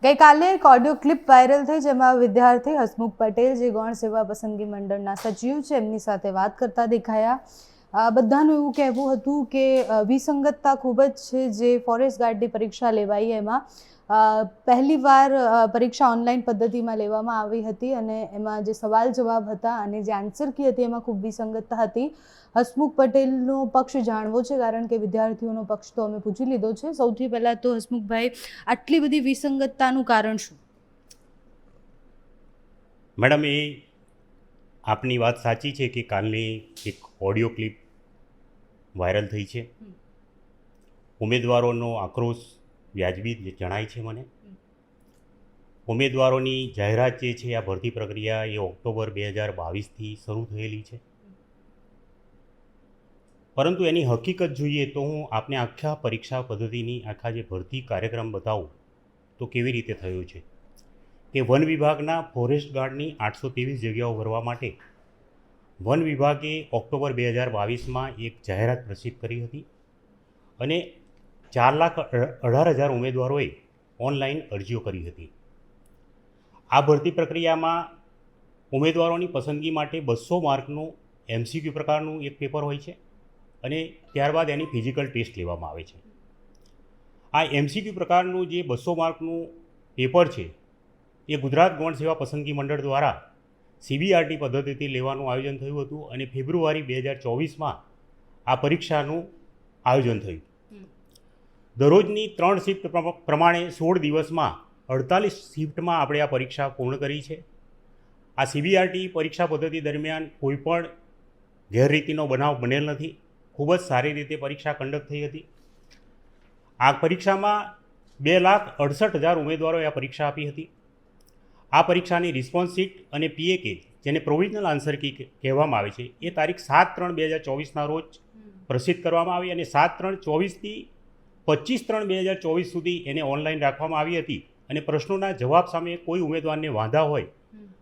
ગઈકાલે એક audio clip viral થઈ જેમાં વિદ્યાર્થી હસમુખ પટેલ જે ગૌણ સેવા પસંદગી મંડળના સચિવ છે એમની સાથે વાત કરતા દેખાયા। બધાનું એવું કહેવું હતું કે વિસંગતતા ખૂબ જ છે। જે ફોરેસ્ટ ગાર્ડની પરીક્ષા લેવાઈ એમાં પહેલી વાર પરીક્ષા ઓનલાઈન પદ્ધતિમાં લેવામાં આવી હતી અને એમાં જે સવાલ જવાબ હતા અને જે આન્સર કી હતી એમાં ખૂબ વિસંગતતા હતી। હસમુખ પટેલનો પક્ષ જાણવો છે કારણ કે વિદ્યાર્થીઓનો પક્ષ તો અમે પૂછી લીધો છે। સૌથી પહેલાં તો હસમુખભાઈ, આટલી બધી વિસંગતતાનું કારણ શું? મેડમ, એ આપની વાત સાચી છે કે કાલની એક ઓડિયો ક્લિપ વાયરલ થઈ છે। ઉમેદવારોનો આક્રોશ વ્યાજબી જણાય છે મને। ઉમેદવારોની જાહેરાત જે છે આ ભરતી પ્રક્રિયા એ ઓક્ટોબર 2022થી શરૂ થયેલી છે, પરંતુ એની હકીકત જોઈએ તો હું આપને આખા પરીક્ષા પદ્ધતિની આખા જે ભરતી કાર્યક્રમ બતાવું તો કેવી રીતે થયો છે કે વન વિભાગના ફોરેસ્ટ ગાર્ડની 823 જગ્યાઓ ભરવા માટે વન વિભાગે ઓક્ટોબર 2022માં એક જાહેરાત પ્રસિદ્ધ કરી હતી અને 4,18,000 ઉમેદવારોએ ઓનલાઈન અરજીઓ કરી હતી। આ ભરતી પ્રક્રિયામાં ઉમેદવારોની પસંદગી માટે 200 માર્કનું MCQ પ્રકારનું એક પેપર હોય છે અને ત્યારબાદ એની ફિઝિકલ ટેસ્ટ લેવામાં આવે છે। આ MCQ પ્રકારનું જે 200 માર્કનું પેપર છે એ ગુજરાત ગૌણ સેવા પસંદગી મંડળ દ્વારા CBRT પદ્ધતિથી લેવાનું આયોજન થયું હતું અને ફેબ્રુઆરી 2024માં આ પરીક્ષાનું આયોજન થયું। દરરોજની 3 શિફ્ટ પ્રમાણે 16 દિવસમાં 48 શિફ્ટમાં આપણે આ પરીક્ષા પૂર્ણ કરી છે। આ CBRT પરીક્ષા પદ્ધતિ દરમિયાન કોઈ પણ ગેરરીતિનો બનાવ બનેલ નથી। ખૂબ જ સારી રીતે પરીક્ષા કન્ડક્ટ થઈ હતી। આ પરીક્ષામાં 2,68,000 ઉમેદવારોએ આ પરીક્ષા આપી હતી। આ પરીક્ષાની રિસ્પોન્સ શીટ અને PAK જેને પ્રોવિઝનલ આન્સર કી કહેવામાં આવે છે એ તારીખ 7/3/2024ના રોજ પ્રસિદ્ધ કરવામાં આવી અને 7/3/24થી 25/3/2024 સુધી એને ઓનલાઈન રાખવામાં આવી હતી અને પ્રશ્નોના જવાબ સામે કોઈ ઉમેદવારને વાંધા હોય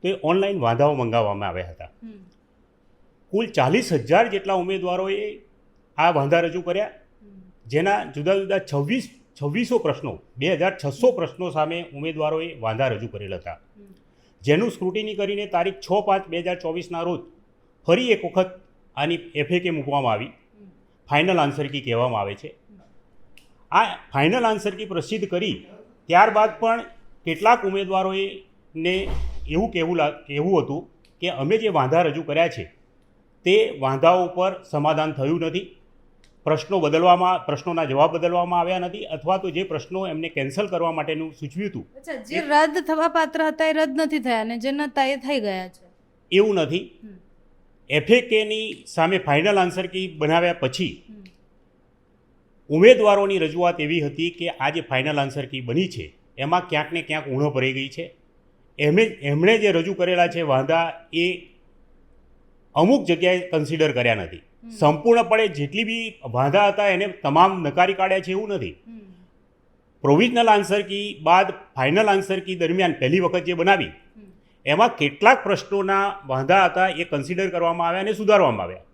તો એ ઓનલાઈન વાંધાઓ મંગાવવામાં આવ્યા હતા। કુલ 40,000 જેટલા ઉમેદવારોએ આ વાંધા રજૂ કર્યા, જેના જુદા જુદા 2600 પ્રશ્નો 2,600 પ્રશ્નો સામે ઉમેદવારોએ વાંધા રજૂ કરેલ હતા, જેનું સ્ક્રુટિની કરીને તારીખ 6/5/2024ના રોજ ફરી એક વખત આની FAK મૂકવામાં આવી। ફાઇનલ આન્સર કી કહેવામાં આવે છે। આ ફાઇનલ આન્સર કી પ્રસિદ્ધ કરી ત્યારબાદ પણ કેટલાક ઉમેદવારોએ ને એવું કહેવું હતું કે અમે જે વાંધા રજૂ કર્યા છે તે વાંધાઓ ઉપર સમાધાન થયું નથી, પ્રશ્નોના જવાબ બદલવામાં આવ્યા નથી અથવા તો જે પ્રશ્નો એમને કેન્સલ કરવા માટેનું સૂચવ્યું હતું જે રદ થવા પાત્ર હતા એ રદ નથી થયા અને જે નહોતા એ થઈ ગયા છે એવું નથી। FAKની સામે ફાઇનલ આન્સર કી બનાવ્યા પછી ઉમેદવારોની રજૂઆત એવી હતી કે આ જે ફાઇનલ આન્સર કી બની છે એમાં ક્યાંક ને ક્યાંક ઊણો ભરાઈ ગઈ છે। એમણે જે રજૂ કરેલા છે વાંધા એ અમુક જગ્યાએ કન્સિડર કર્યા નથી। સંપૂર્ણપણે જેટલી બી વાંધા હતા એને તમામ નકારી કાઢ્યા છે એવું નથી। પ્રોવિઝનલ આન્સર કી બાદ ફાઇનલ આન્સર કી દરમિયાન પહેલી વખત જે બનાવી એમાં કેટલાક પ્રશ્નોના વાંધા હતા એ કન્સિડર કરવામાં આવ્યા અને સુધારવામાં આવ્યા,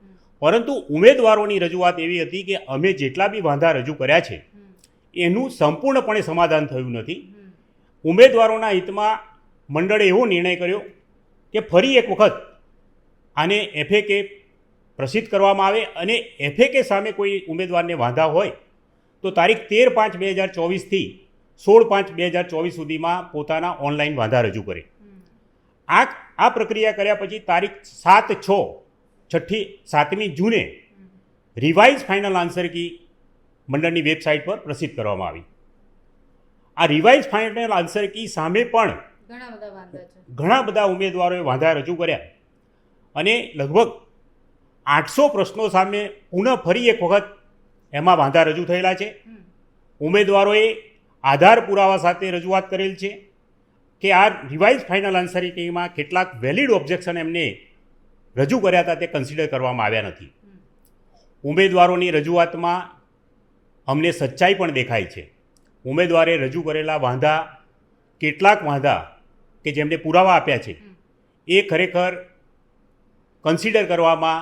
પરંતુ ઉમેદવારોની રજૂઆત એવી હતી કે અમે જેટલા બી વાંધા રજૂ કર્યા છે એનું સંપૂર્ણપણે સમાધાન થયું નથી। ઉમેદવારોના હિતમાં મંડળે એવો નિર્ણય કર્યો કે ફરી એક વખત આને FAK પ્રસિદ્ધ કરવામાં આવે અને FAK સામે કોઈ ઉમેદવારને વાંધા હોય તો તારીખ 13/5/2024થી 16/5/2024 સુધીમાં પોતાના ઓનલાઈન વાંધા રજૂ કરે। આ પ્રક્રિયા કર્યા પછી તારીખ 7મી જૂને રિવાઇઝ ફાઇનલ આન્સર કી મંડળની વેબસાઇટ પર પ્રસિદ્ધ કરવામાં આવી। આ રિવાઇઝ ફાઇનલ આન્સર કી સામે પણ ઘણા બધા ઉમેદવારોએ વાંધા રજૂ કર્યા અને લગભગ 800 પ્રશ્નો સામે પુનઃ ફરી એક વખત એમાં વાંધા રજૂ થયેલા છે। ઉમેદવારોએ આધાર પુરાવા સાથે રજૂઆત કરેલ છે કે આ રિવાઇઝ ફાઇનલ આન્સર કીમાં કેટલાક વેલિડ ઓબ્જેક્શન એમને રજૂ કર્યા હતા તે કન્સિડર કરવામાં આવ્યા નથી। ઉમેદવારોની રજૂઆતમાં અમને સચ્ચાઈ પણ દેખાય છે। ઉમેદવારે રજૂ કરેલા વાંધા, કેટલાક વાંધા કે જેમને પુરાવા આપ્યા છે એ ખરેખર કન્સિડર કરવામાં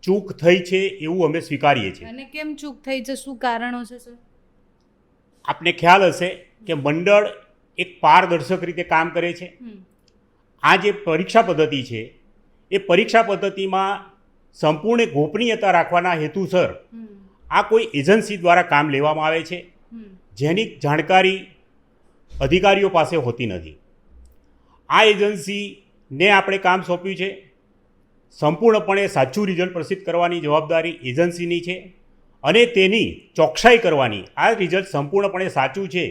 ચૂક થઈ છે એવું અમે સ્વીકારીએ છીએ। અને કેમ ચૂક થઈ છે, શું કારણો છે સર? આપને ખ્યાલ હશે કે મંડળ એક પારદર્શક રીતે કામ કરે છે. આ જે પરીક્ષા પદ્ધતિ છે એ પરીક્ષા પદ્ધતિમાં સંપૂર્ણ ગોપનીયતા રાખવાના હેતુસર આ કોઈ એજન્સી દ્વારા કામ લેવામાં આવે છે જેની જાણકારી અધિકારીઓ પાસે હોતી નથી. આ એજન્સીને આપણે કામ સોંપ્યું છે. સંપૂર્ણપણે સાચું રિઝલ્ટ પ્રસિદ્ધ કરવાની જવાબદારી એજન્સીની છે અને તેની ચોકસાઈ કરવાની, આ રિઝલ્ટ સંપૂર્ણપણે સાચું છે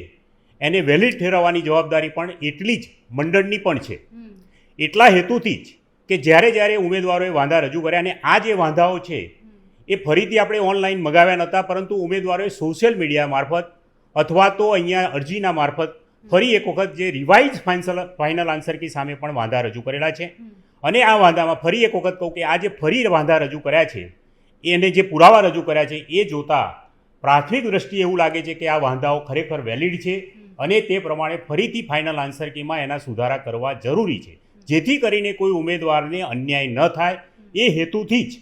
એને વેલિડ ઠેરવવાની જવાબદારી પણ એટલી જ મંડળની પણ છે. એટલા હેતુથી જ કે જ્યારે ઉમેદવારોએ વાંધા રજૂ કર્યા, અને આ જે વાંધાઓ છે એ ફરીથી આપણે ઓનલાઈન મગાવ્યા નહોતા, પરંતુ ઉમેદવારોએ સોશિયલ મીડિયા મારફત અથવા તો અહીંયા અરજીના મારફત ફરી એક વખત જે રિવાઇઝ ફાઇનલ આન્સર કી સામે પણ વાંધા રજૂ કરેલા છે. અને આ વાંધામાં ફરી એક વખત કહું કે આ જે ફરી વાંધા રજૂ કર્યા છે એને જે પુરાવા રજૂ કર્યા છે એ જોતાં પ્રાથમિક દ્રષ્ટિએ એવું લાગે છે કે આ વાંધાઓ ખરેખર વેલિડ છે અને તે પ્રમાણે ફરીથી ફાઇનલ આન્સર કીમાં એના સુધારા કરવા જરૂરી છે, જેથી કરીને કોઈ ઉમેદવારને અન્યાય ન થાય. એ હેતુથી જ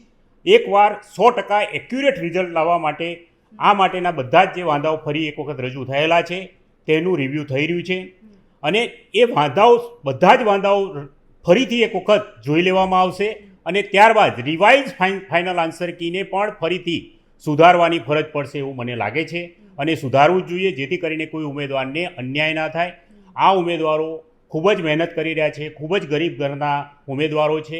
એકવાર 100% એક્યુરેટ રિઝલ્ટ લાવવા માટે આ માટેના બધા જ જે વાંધાઓ ફરી એક વખત રજૂ થયેલા છે તેનું રિવ્યૂ થઈ રહ્યું છે અને એ વાંધાઓ બધા જ વાંધાઓ ફરીથી એક વખત જોઈ લેવામાં આવશે અને ત્યારબાદ રિવાઇઝ ફાઇનલ આન્સર કીને પણ ફરીથી સુધારવાની ફરજ પડશે એવું મને લાગે છે અને સુધારવું જ જોઈએ, જેથી કરીને કોઈ ઉમેદવારને અન્યાય ના થાય. આ ઉમેદવારો ખૂબ જ મહેનત કરી રહ્યા છે, ખૂબ જ ગરીબ ઘરના ઉમેદવારો છે.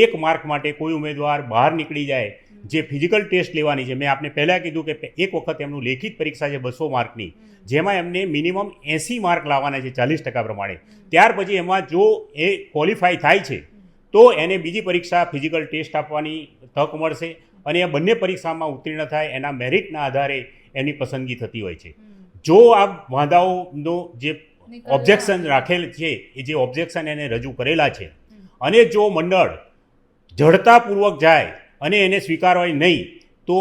એક માર્ક માટે કોઈ ઉમેદવાર બહાર નીકળી જાય, જે ફિઝિકલ ટેસ્ટ લેવાની છે, મેં આપને પહેલાં કીધું કે એક વખત એમનું લેખિત પરીક્ષા છે 200 માર્કની, જેમાં એમને મિનિમમ 80 માર્ક લાવવાના છે 40% પ્રમાણે. ત્યાર પછી એમાં જો એ ક્વોલિફાય થાય છે તો એને બીજી પરીક્ષા ફિઝિકલ ટેસ્ટ આપવાની તક મળશે અને એ બંને પરીક્ષામાં ઉત્તીર્ણ થાય એના મેરિટના આધારે એની પસંદગી થતી હોય છે. જો આ વાંધાઓનો જે ઓબ્જેક્શન રાખેલ છે એ જે ઓબ્જેક્શન એને રજૂ કરેલા છે અને જો મંડળ જડતાપૂર્વક જાય અને એને સ્વીકારવાય નહીં તો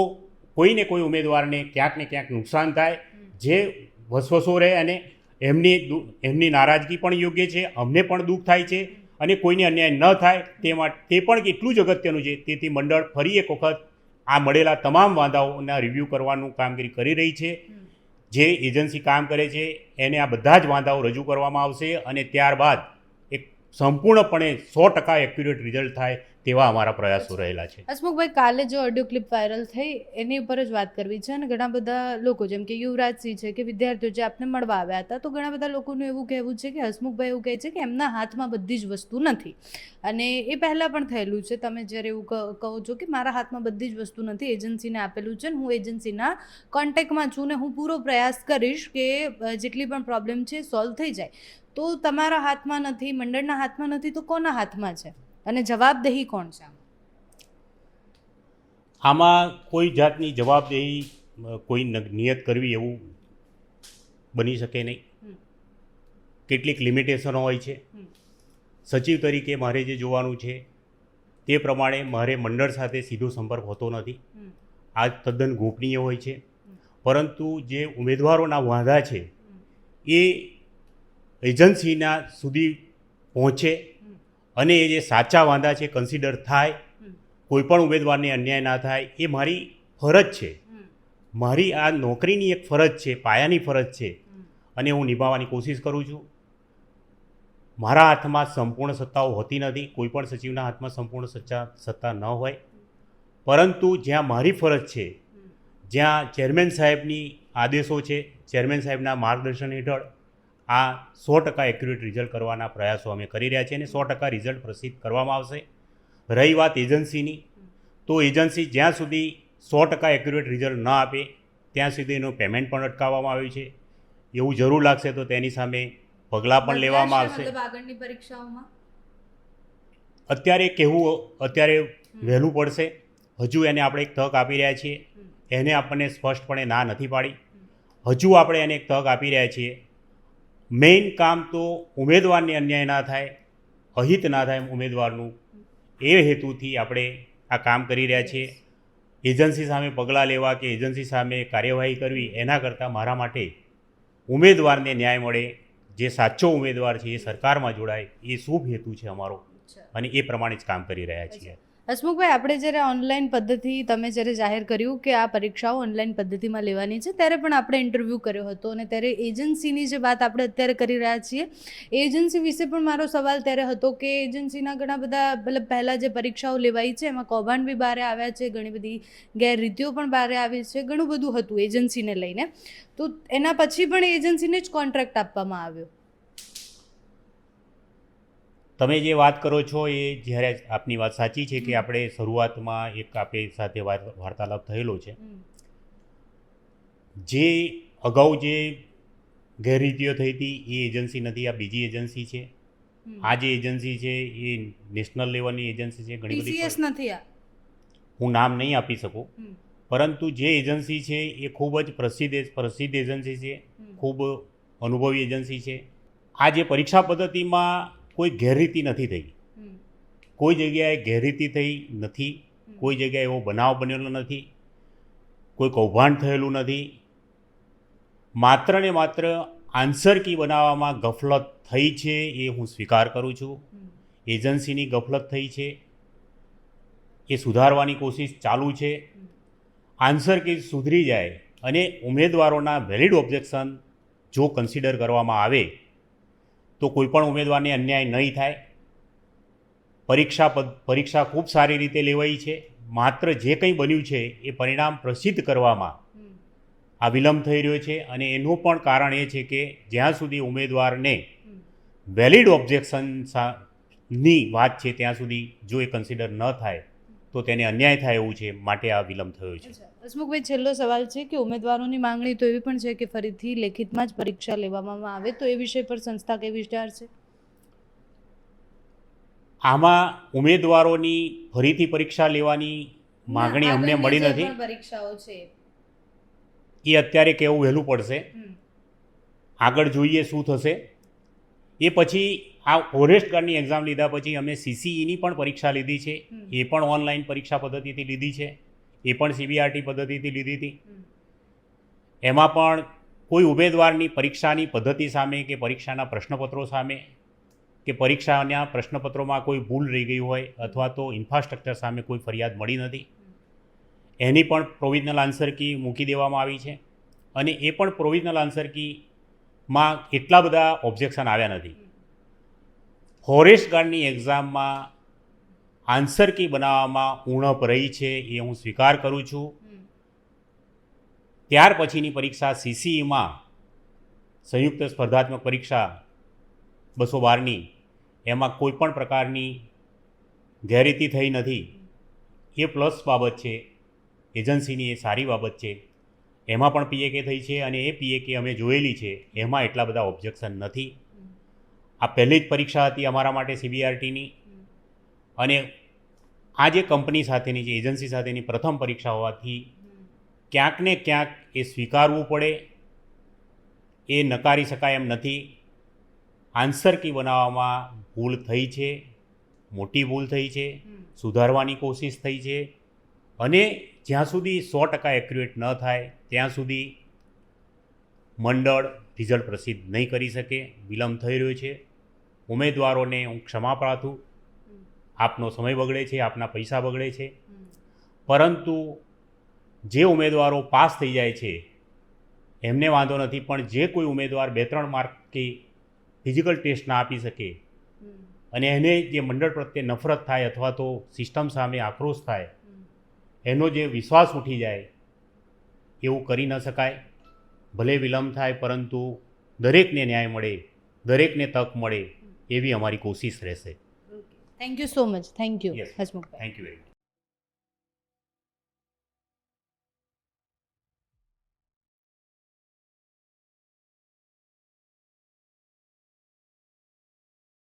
કોઈને કોઈ ઉમેદવારને ક્યાંક ને ક્યાંક નુકસાન થાય, જે વસવસો રહે અને એમની નારાજગી પણ યોગ્ય છે, અમને પણ દુઃખ થાય છે અને કોઈને અન્યાય ન થાય તે પણ એટલું જ અગત્યનું છે. તેથી મંડળ ફરી એક વખત આ મળેલા તમામ વાંધાઓના રિવ્યૂ કરવાનું કામગીરી કરી રહી છે. જે એજન્સી કામ કરે છે એને આ બધા જ વાંધાઓ રજૂ કરવામાં આવશે અને ત્યારબાદ એક સંપૂર્ણપણે 100% એક્યુરેટ રિઝલ્ટ થાય તેવા અમારા પ્રયાસો રહેલા છે. હસમુખભાઈ, કાલે જો ઓડિયો ક્લિપ વાયરલ થઈ એની ઉપર જ વાત કરવી છે અને ઘણા બધા લોકો જેમ કે યુવરાજસિંહ છે કે વિદ્યાર્થીઓ જે આપને મળવા આવ્યા હતા, તો ઘણા બધા લોકોનું એવું કહેવું છે કે હસમુખભાઈ એવું કહે છે કે એમના હાથમાં બધી જ વસ્તુ નથી અને એ પહેલાં પણ થયેલું છે. તમે જ્યારે એવું કહો છો કે મારા હાથમાં બધી જ વસ્તુ નથી, એજન્સીને આપેલું છે ને હું એજન્સીના કોન્ટેક્ટમાં છું ને હું પૂરો પ્રયાસ કરીશ કે જેટલી પણ પ્રોબ્લેમ છે સોલ્વ થઈ જાય. તો તમારા હાથમાં નથી, મંડળના હાથમાં નથી, તો કોના હાથમાં છે અને જવાબદેહી કોણ છે? આમાં કોઈ જાતની જવાબદેહી કોઈ નિયત કરવી એવું બની શકે નહીં. કેટલીક લિમિટેશનો હોય છે. સચિવ તરીકે મારે જે જોવાનું છે તે પ્રમાણે મારે મંડળ સાથે સીધો સંપર્ક હોતો નથી. આ તદ્દન ગોપનીય હોય છે. પરંતુ જે ઉમેદવારોના વાંધા છે એ એજન્સીના સુધી પહોંચે અને એ જે સાચા વાંધા છે કન્સિડર થાય, કોઈ પણ ઉમેદવારને અન્યાય ના થાય, એ મારી ફરજ છે. મારી આ નોકરીની એક ફરજ છે, પાયાની ફરજ છે અને હું નિભાવવાની કોશિશ કરું છું. મારા હાથમાં સંપૂર્ણ સત્તાઓ હોતી નથી, કોઈ પણ સચિવના હાથમાં સંપૂર્ણ સત્તા ન હોય, પરંતુ જ્યાં મારી ફરજ છે, જ્યાં ચેરમેન સાહેબની આદેશો છે, ચેરમેન સાહેબના માર્ગદર્શન હેઠળ આ 100% એક્યુરેટ રિઝલ્ટ કરવાના પ્રયાસો અમે કરી રહ્યા છીએ અને 100% રિઝલ્ટ પ્રસિદ્ધ કરવામાં આવશે. રહી વાત એજન્સીની, તો એજન્સી જ્યાં સુધી 100% એક્યુરેટ રિઝલ્ટ ન આપે ત્યાં સુધી એનું પેમેન્ટ પણ અટકાવવામાં આવ્યું છે. એવું જરૂર લાગશે તો તેની સામે પગલાં પણ લેવામાં આવશે. આગળની પરીક્ષાઓમાં અત્યારે વહેલું પડશે. હજુ એને આપણે એક તક આપી રહ્યા છીએ. એને આપણને સ્પષ્ટપણે ના નથી પાડી. હજુ આપણે એને એક તક આપી રહ્યા છીએ. મેઇન કામ તો ઉમેદવારને અન્યાય ના થાય, અહિત ના થાય ઉમેદવારનું, એ હેતુથી આપણે આ કામ કરી રહ્યા છીએ. એજન્સી સામે પગલાં લેવા કે એજન્સી સામે કાર્યવાહી કરવી એના કરતાં મારા માટે ઉમેદવારને ન્યાય મળે, જે સાચો ઉમેદવાર છે એ સરકારમાં જોડાય, એ શુભ હેતુ છે અમારો અને એ પ્રમાણે જ કામ કરી રહ્યા છીએ. હસમુખભાઈ, આપણે જ્યારે ઓનલાઈન પદ્ધતિ તમે જ્યારે જાહેર કર્યું કે આ પરીક્ષાઓ ઓનલાઈન પદ્ધતિમાં લેવાની છે, ત્યારે પણ આપણે ઇન્ટરવ્યૂ કર્યો હતો અને ત્યારે એજન્સીની જે વાત આપણે અત્યારે કરી રહ્યા છીએ, એજન્સી વિશે પણ મારો સવાલ ત્યારે હતો કે એજન્સીના ઘણા બધા મતલબ પહેલાં જે પરીક્ષાઓ લેવાઈ છે એમાં કૌભાંડ બી બહાર આવ્યા છે, ઘણી બધી ગેરરીતિઓ પણ બહાર આવી છે, ઘણું બધું હતું એજન્સીને લઈને. તો એના પછી પણ એજન્સીને જ કોન્ટ્રાક્ટ આપવામાં આવ્યો. તમે જે વાત કરો છો એ જ્યારે આપની વાત સાચી છે કે આપણે શરૂઆતમાં એક આપણી સાથે વાર્તાલાપ થયેલો છે. જે અગાઉ જે ગેરરીતિઓ થઈ હતી એ એજન્સી નથી, આ બીજી એજન્સી છે. આ જે એજન્સી છે એ નેશનલ લેવલની એજન્સી છે. ઘણી બધી TCS નથી આ. હું નામ નહીં આપી શકું, પરંતુ જે એજન્સી છે એ ખૂબ જ પ્રસિદ્ધ એજન્સી છે, ખૂબ અનુભવી એજન્સી છે. આ જે પરીક્ષા પદ્ધતિમાં કોઈ ગેરરીતિ નથી થઈ, કોઈ જગ્યાએ ગેરરીતિ થઈ નથી, કોઈ જગ્યાએ એવો બનાવ બનેલો નથી, કોઈ કૌભાંડ થયેલું નથી. માત્ર ને માત્ર આન્સર કી બનાવવામાં ગફલત થઈ છે એ હું સ્વીકાર કરું છું. એજન્સીની ગફલત થઈ છે, એ સુધારવાની કોશિશ ચાલુ છે. આન્સર કી સુધરી જાય અને ઉમેદવારોના વેલિડ ઓબ્જેક્શન જો કન્સિડર કરવામાં આવે તો કોઈપણ ઉમેદવારને અન્યાય નહીં થાય. પરીક્ષા ખૂબ સારી રીતે લેવાઈ છે. માત્ર જે કંઈ બન્યું છે એ પરિણામ પ્રસિદ્ધ કરવામાં આ વિલંબ થઈ રહ્યો છે અને એનું પણ કારણ એ છે કે જ્યાં સુધી ઉમેદવારને વેલિડ ઓબ્જેક્શનની વાત છે ત્યાં સુધી જો એ કન્સિડર ન થાય તો તેને અન્યાય થાય એવું છે, માટે આ વિલંબ થયો છે. હસમુખભાઈ, છેલ્લો સવાલ છે કે ઉમેદવારોની માંગણી તો એવી પણ છે કે ફરીથી લેખિતમાં જ પરીક્ષા લેવામાં આવે, તો એ વિષય પર સંસ્થા કેવી વિચાર છે? આમાં ઉમેદવારોની ફરીથી પરીક્ષા લેવાની માંગણી અમને મળી નથી. પરીક્ષાઓ છે એ અત્યારે કહેવું વહેલું પડશે. આગળ જોઈએ શું થશે. એ પછી આ ફોરેસ્ટ ગાર્ડની એક્ઝામ લીધા પછી અમે CCEની પણ પરીક્ષા લીધી છે. એ પણ ઓનલાઈન પરીક્ષા પદ્ધતિથી લીધી છે. એ પણ CBRT પદ્ધતિથી લીધી હતી. એમાં પણ કોઈ ઉમેદવારની પરીક્ષાની પદ્ધતિ સામે કે પરીક્ષાના પ્રશ્નપત્રો સામે કે પરીક્ષાના પ્રશ્નપત્રોમાં કોઈ ભૂલ રહી ગઈ હોય અથવા તો ઇન્ફ્રાસ્ટ્રક્ચર સામે કોઈ ફરિયાદ મળી નથી. એની પણ પ્રોવિઝનલ આન્સર કી મૂકી દેવામાં આવી છે અને એ પણ પ્રોવિઝનલ આન્સર કીમાં એટલા બધા ઓબ્જેક્શન આવ્યા નથી. ફોરેસ્ટ ગાર્ડની એક્ઝામમાં આન્સર કી બનાવવામાં ઉણપ રહી છે એ હું સ્વીકાર કરું છું. ત્યાર પછીની પરીક્ષા CCEમાં સંયુક્ત સ્પર્ધાત્મક પરીક્ષા 212ની એમાં કોઈ પણ પ્રકારની ગેરરીતિ થઈ નથી. એ પ્લસ બાબત છે, એજન્સીની એ સારી બાબત છે. એમાં પણ PAK થઈ છે અને એ PAK અમે જોયેલી છે, એમાં એટલા બધા ઓબ્જેક્શન નથી. આ પહેલી જ પરીક્ષા હતી અમારા માટે CBRTની અને આ જે કંપની સાથેની જે એજન્સી સાથેની પ્રથમ પરીક્ષા હોવાથી ક્યાંક ને ક્યાંક એ સ્વીકારવું પડે, એ નકારી શકાય એમ નથી. આન્સર કી બનાવવામાં ભૂલ થઈ છે, મોટી ભૂલ થઈ છે, સુધારવાની કોશિશ થઈ છે અને જ્યાં સુધી 100% એક્યુરેટ ન થાય ત્યાં સુધી મંડળ રિઝલ્ટ પ્રસિદ્ધ નહીં કરી શકે. વિલંબ થઈ રહ્યો છે. ઉમેદવારોને હું ક્ષમા પ્રાર્થું. આપનો સમય બગડે છે, આપના પૈસા બગડે છે, પરંતુ જે ઉમેદવારો પાસ થઈ જાય છે એમને વાંધો નથી, પણ જે કોઈ ઉમેદવાર 2-3 માર્ક કે ફિઝિકલ ટેસ્ટ ના આપી શકે અને એને જે મંડળ પ્રત્યે નફરત થાય અથવા તો સિસ્ટમ સામે આક્રોશ થાય, એનો જે વિશ્વાસ ઉઠી જાય, એવું કરી ન શકાય. ભલે વિલંબ થાય પરંતુ દરેકને ન્યાય મળે, દરેકને તક મળે એવી અમારી કોશિશ રહેશે. Thank you so much. Thank you Hasmukhbhai. Thank you very much.